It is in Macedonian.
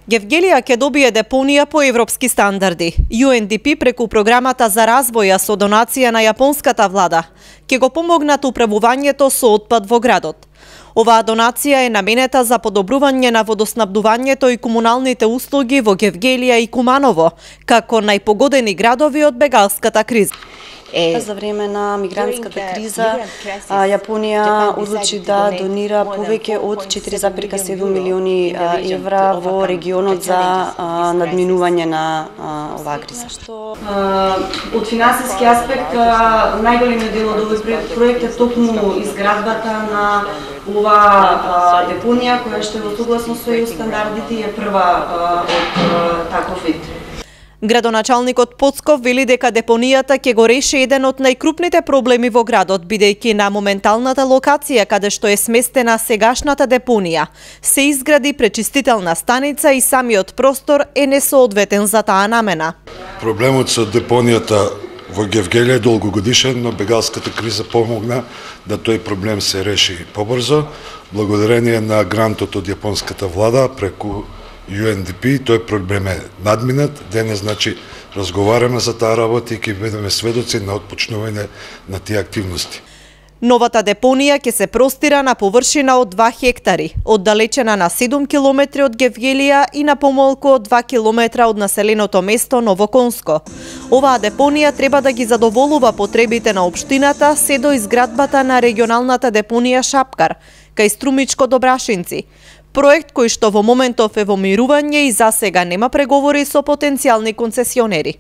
Гевгелија ќе добие депонија по европски стандарди. UNDP преку програмата за развоја со донација на јапонската влада ќе го помогнат управувањето со отпад во градот. Оваа донација е наменета за подобрување на водоснабдувањето и комуналните услуги во Гевгелија и Куманово, како најпогодени градови од бегалската криза. За време на мигрантската криза, Јапонија одлучи да донира повеќе од 4,7 милиони евра во регионот за надминување на оваа криза. Од финансиски аспект, најголемиот дел од овој проект е токму изградбата на оваа депонија, која што е во согласност со ЕУ стандардите и е прва од таков вид. Градоначалникот Поцков вели дека депонијата ќе го реши еден од најкрупните проблеми во градот, бидејќи на моменталната локација каде што е сместена сегашната депонија, се изгради пречистителна станица и самиот простор е несоодветен за таа намена. Проблемот со депонијата во Гевгелија е долгогодишен, но бегалската криза помогна да тој проблем се реши побрзо, благодарение на грантот од јапонската влада преку UNDP, тој проблем е надминат. Денес, разговараме за таа работа и ќе бидеме сведоци на отпочнување на тие активности. Новата депонија ќе се простира на површина од 2 хектари, оддалечена на 7 километри од Гевгелија и на помалку од 2 километра од населеното место Новоконско. Оваа депонија треба да ги задоволува потребите на општината се до изградбата на регионалната депонија Шапкар, кај Струмичко Добрашинци. Проект кој што во моментов е во мирување и засега нема преговори со потенцијални концесионери.